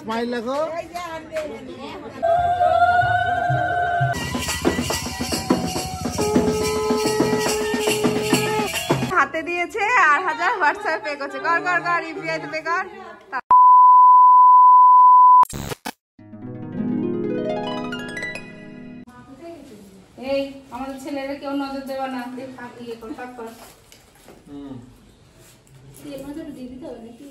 Smile দেখো। হাতে দিয়েছে 8,000 হোয়াটসঅ্যাপে পে করছে। কর কর কর ইউপিআই তে পে কর। এই আমাদের ছেলেরা কেউ নজর দেবে না। দেখ ইয়ে কর কাট কর। এর মধ্যে দিয়ে দিতে হবে নাকি?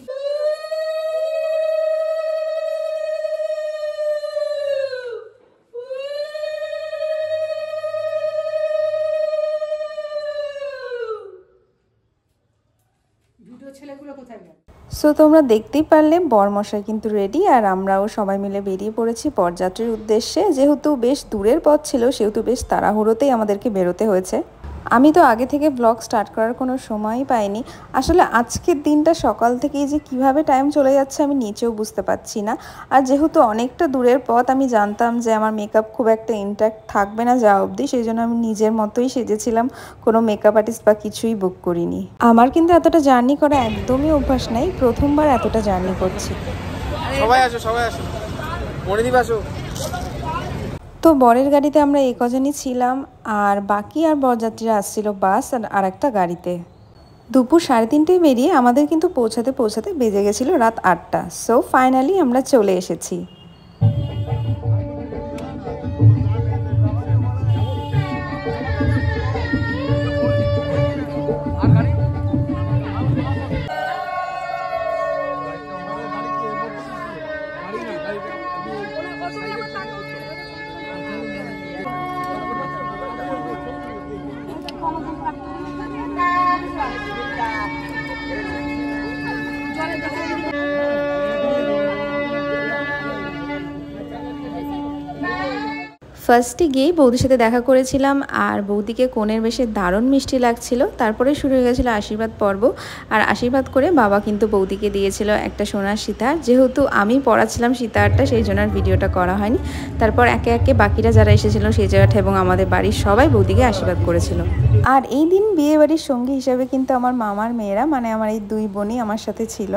সো তোমরা দেখতেই পারলে বরমশাই কিন্তু রেডি, আর আমরাও সবাই মিলে বেরিয়ে পড়েছি বরযাত্রীর উদ্দেশ্যে। যেহেতু বেশ দূরের পথ ছিল সেহেতু বেশ তাড়াহুড়োতেই আমাদেরকে বেরোতে হয়েছে। আমি তো আগে থেকে ব্লগ স্টার্ট করার কোনো সময়ই পাইনি। আসলে আজকের দিনটা সকাল থেকেই যে কিভাবে টাইম চলে যাচ্ছে আমি নিচেও বুঝতে পারছি না। আর যেহেতু অনেকটা দূরের পথ, আমি জানতাম যে আমার মেকআপ খুব একটা ইনট্যাক্ট থাকবে না যা অবধি, সেই জন্য আমি নিজের মতোই সেজেছিলাম, কোনো মেকআপ আর্টিস্ট বা কিছুই বুক করিনি। আমার কিন্তু এতটা জার্নি করা একদমই অভ্যাস নাই, প্রথমবার এতটা জার্নি করছি। সবাই আসো, সবাই আসো, মনিদীপ আসো। তো বরের গাড়িতে আমরা এই কজনই ছিলাম, আর বাকি আর বরযাত্রীরা আসছিল বাস আর একটা গাড়িতে। দুপুর 3:30টায় বেরিয়ে আমাদের কিন্তু পৌঁছাতে পৌঁছাতে বেজে গেছিলো রাত 8টা। সো ফাইনালি আমরা চলে এসেছি। ফার্স্টে গিয়েই বৌদির সাথে দেখা করেছিলাম, আর বৌদিকে কোণের বেশে দারুণ মিষ্টি লাগছিল। তারপরে শুরু হয়ে গেছিলো আশীর্বাদ পর্ব, আর আশীর্বাদ করে বাবা কিন্তু বৌদিকে দিয়েছিল একটা সোনার সীতাহার। যেহেতু আমি পরাছিলাম সীতাহারটা, সেই জন্য আর ভিডিওটা করা হয়নি। তারপর একে একে বাকিরা যারা এসেছিল সেই জায়গাটা এবং আমাদের বাড়ির সবাই বৌদিকে আশীর্বাদ করেছিল। আর এই দিন বিয়ে বাড়ির সঙ্গী হিসাবে কিন্তু আমার মামার মেয়েরা, মানে আমার এই 2 বোনই আমার সাথে ছিল।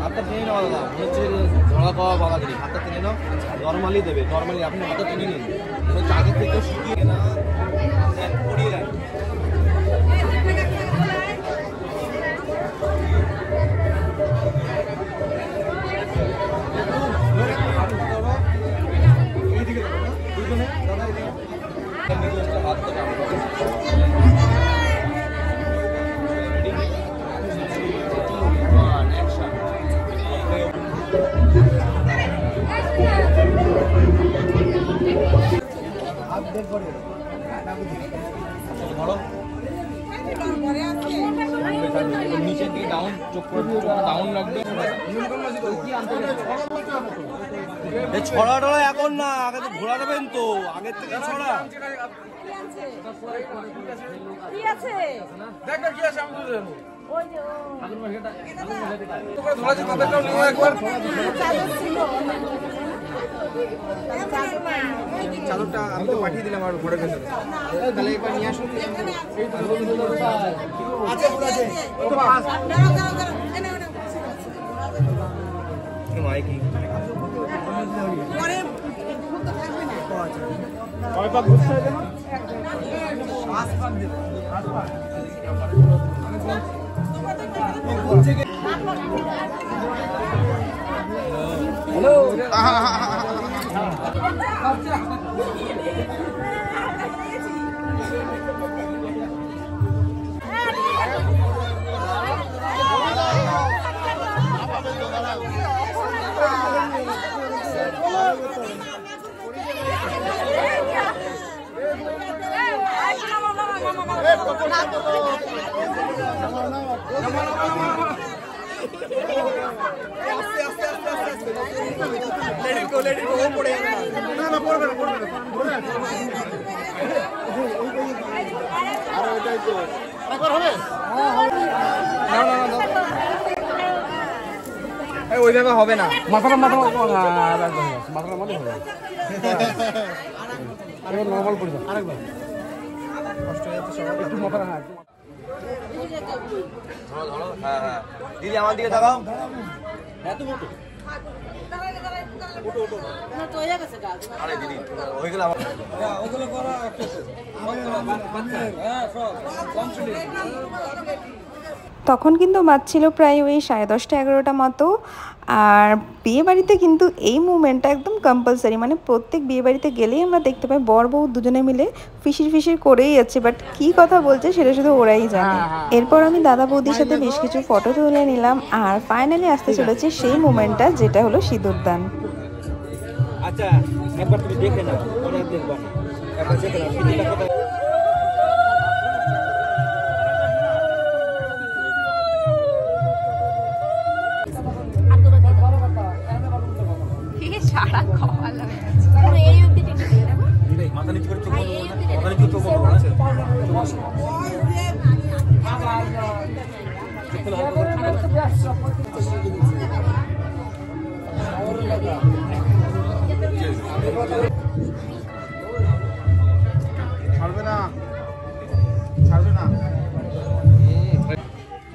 হাতটা টেনে নাও দাদা, হচ্ছে ধরা পাওয়া বাবাগিরি। হাতটা টেনে নাও, নর্মালি দেবে, নর্মালি আপনি হাতটা টেনে নিন, আগে থেকে শিখিয়ে না পড়িয়ে দেন। নিচের দিকে ডাউন, চোখ ডাউন রাখবে। ছড়া টড়া এখন না, আগে তো ঘোরা দেবেন তো, আগের থেকে ছড়া চাদরটা আমি তো পাঠিয়ে দিলাম আর ঘরের ভেতরে, তাহলে একবার নিয়ে আসুন। হ্যালো ওইভাবে হবে না, মাথাটা মাথার মধ্যে হবে, নর্মাল পড়ে আরেকবার কষ্ট হয়ে যাচ্ছে সবার, একটু মাথাটা। ধরো ধরো, হ্যাঁ হ্যাঁ। দিদি আমার দিকে তাকাও। আরে দিদি হয়ে গেল আমার। তখন কিন্তু বাজছিল প্রায় ওই 10:30 11টা মতো। আর বিয়ে বাড়িতে কিন্তু এই মুভমেন্টটা একদম কম্পালসারি, মানে প্রত্যেক বিয়ে বাড়িতে গেলেই আমরা দেখতে পাই বর বউ দুজনে মিলে ফিসির ফিসির করেই যাচ্ছে, বাট কি কথা বলছে সেটা শুধু ওরাই জানে। এরপর আমি দাদা বৌদির সাথে বেশ কিছু ফটো তুলে নিলাম, আর ফাইনালি আসতে চলেছে সেই মুভমেন্টটা, যেটা হলো সিঁদুরদান। আচ্ছা একবার তুমি দেখে নাও, পরে দেখবা না, একবার দেখে নাও সিঁদুরটা কোথায়। মাথা নিচু করে চোখ বন্ধ করো না, মাথা নিচু চোখ বন্ধ করো না। ছাড়বে না, ছাড়বে না।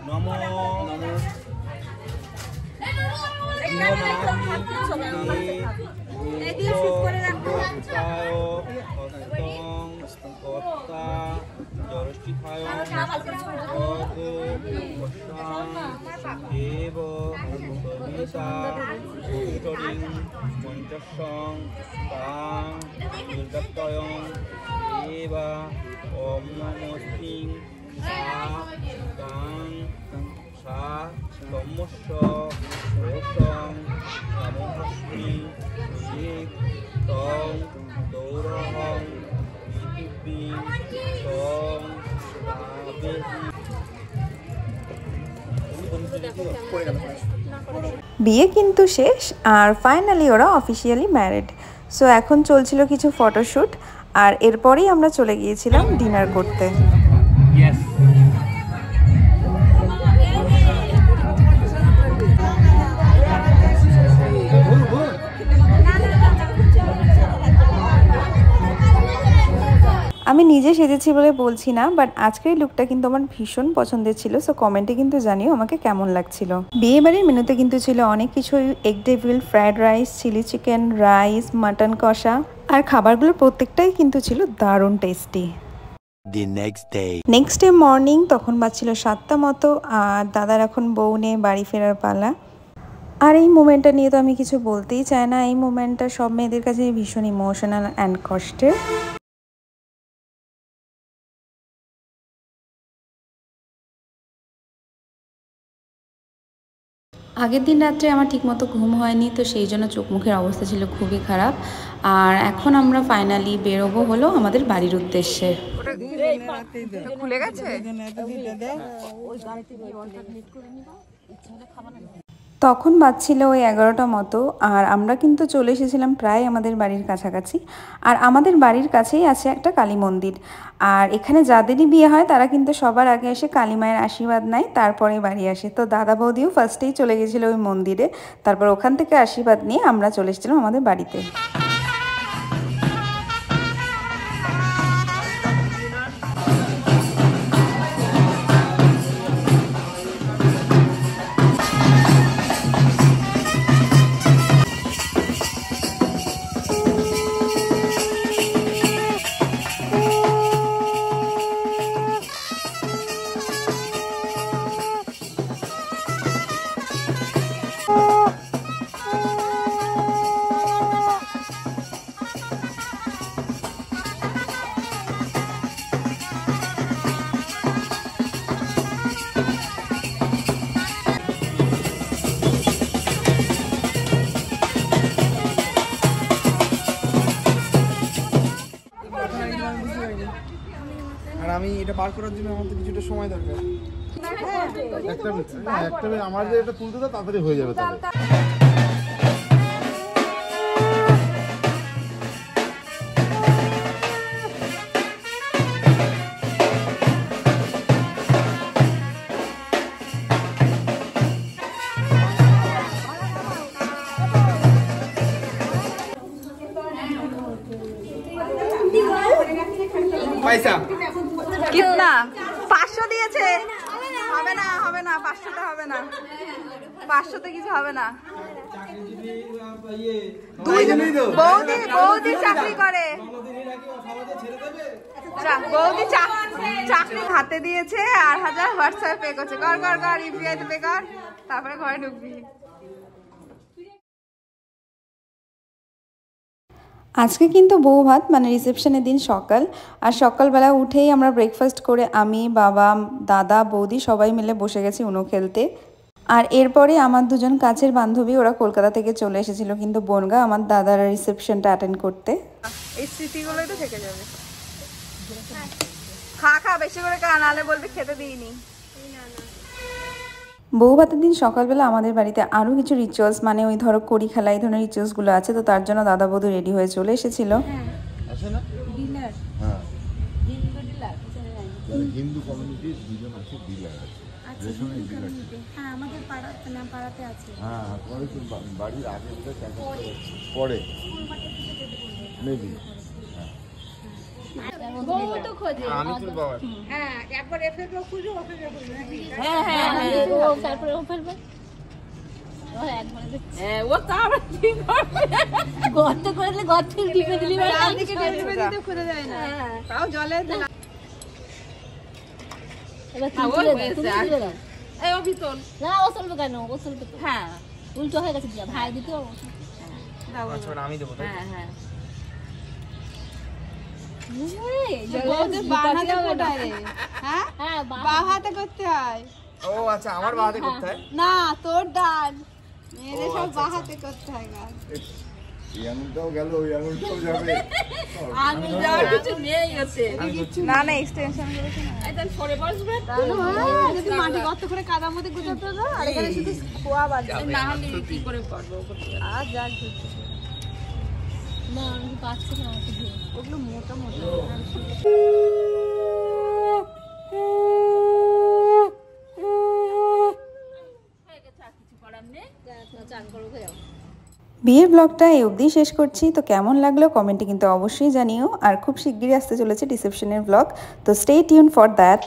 নমো বিয়ে কিন্তু শেষ, আর ফাইনালি ওরা অফিসিয়ালি ম্যারিড। সো এখন চলছিল কিছু ফটোশ্যুট, আর এরপরেই আমরা চলে গিয়েছিলাম ডিনার করতে। আমি নিজে সেজেছি বলে বলছি না, বাট আজকের লুকটা কিন্তু আমার ভীষণ পছন্দের ছিল। সো কমেন্টে কিন্তু জানিও আমাকে কেমন লাগছিল। বিয়ে বাড়ির মেনুতে কিন্তু ছিল অনেক কিছুই, egg devil, fried rice, chilli chicken, rice, mutton কষা, আর খাবারগুলো প্রত্যেকটাই কিন্তু ছিল দারুণ টেস্টি। নেক্সট ডে মর্নিং, তখন বাজছিল 7টা মতো, আর দাদার এখন বউ নিয়ে বাড়ি ফেরার পালা। আর এই মোমেন্টটা নিয়ে তো আমি কিছু বলতেই চাই না, এই মোমেন্টটা সব মেয়েদের কাছে ভীষণ ইমোশনাল অ্যান্ড কষ্টের। আগের দিন রাত্রে আমার ঠিকমতো ঘুম হয়নি, তো সেই জন্য চোখ মুখের অবস্থা ছিল খুবই খারাপ। আর এখন আমরা ফাইনালি বেরোবো হলো আমাদের বাড়ির উদ্দেশ্যে। খুলে গেছে। তখন বাজছিল ওই 11টা মতো, আর আমরা কিন্তু চলে এসেছিলাম প্রায় আমাদের বাড়ির কাছাকাছি। আর আমাদের বাড়ির কাছেই আছে একটা কালী মন্দির, আর এখানে যাদেরই বিয়ে হয় তারা কিন্তু সবার আগে এসে কালী মায়ের আশীর্বাদ নেয়, তারপরে বাড়ি আসে। তো দাদা বৌদিও ফার্স্টেই চলে গেছিলো ওই মন্দিরে, তারপর ওখান থেকে আশীর্বাদ নিয়ে আমরা চলে এসেছিলাম আমাদের বাড়িতে। আর আমি এটা বার করার জন্য আমার তো কিছুটা সময় দরকার। একটা আমার যে এটা তুলতে দাও তাড়াতাড়ি হয়ে যাবে তাহলে। पैसा कितना 500 दिए थे। হবে না, হবে না, 500তে হবে না, 500তে কিছু হবে না। বৌদি চাকরি করে, বৌদি চাকরি হাতে দিয়েছে, 8,000 হোয়াটসঅ্যাপে পে করছে। কর কর কর, ইউপিআই তে পে কর, তারপরে ঘরে ঢুকবি। আজকে কিন্তু বউ ভাত, মানে রিসেপশনের দিন সকাল, আর সকালবেলা উঠেই আমরা ব্রেকফাস্ট করে আমি, বাবা, দাদা, বৌদি সবাই মিলে বসে গেছি উনো খেলতে। আর এরপরে আমার দুজন কাছের বান্ধবী, ওরা কলকাতা থেকে চলে এসেছিল কিন্তু বনগা আমার দাদার রিসেপশনটা অ্যাটেন্ড করতে। এই স্মৃতিগুলোই তো থেকে যাবে। খা খা, বেশি করে খা, নাহলে বলবে খেতে দিইনি। বউ ভাতের দিন সকালবেলা আমাদের বাড়িতে আরও কিছু রিচুয়ালস, মানে ওই ধরো কড়ি খেলা, এই ধরনের রিচুয়ালসগুলো আছে, তো তার জন্য দাদা বৌদি রেডি হয়ে চলে এসেছিল। হিন্দু কমিউনিটির দুজন আছে, ডিলার আছে, রেশনের ডিলার। হ্যাঁ, আমাদের পাড়াতে আছে। হ্যাঁ, পরে তো বাড়ির আগে পরে মেবি। আমি তোর বাবা গর্ত করলে গর্ত টিপে দিলি খুঁজে যায় না, তাও জলে উল্টো হয়ে গেছে, ভাই দিতে আমি দেবো। বাঁ হাতে করতে হয়। ও আচ্ছা, আমার বাহাতে করতে হয় না, তোর ডান, মেয়েদের সব বাঁ হাতে করতে হয় গান। এই আঙুলটাও গেল, ওই আঙুলটাও যাবে। আঙুল যাওয়ার কিছু নেই আছে। না না, এক্সটেনশন করেছে না। একদম সরে বসবে, যদি মাটি গর্ত করে কাদার মধ্যে গুছাতে দাও, আর এখানে শুধু খোয়া বাজবে, না হলে কি করে করব? আর যা ঘুরতে না, আমি পাচ্ছি না, ওগুলো মোটা মোটা। বিয়ের ব্লগটা এই অবধি শেষ করছি। তো কেমন লাগলো কমেন্টে কিন্তু অবশ্যই জানিও। আর খুব শিগগিরই আসতে চলেছে রিসেপশনের ব্লগ, তো স্টে টিউন ফর দ্যাট।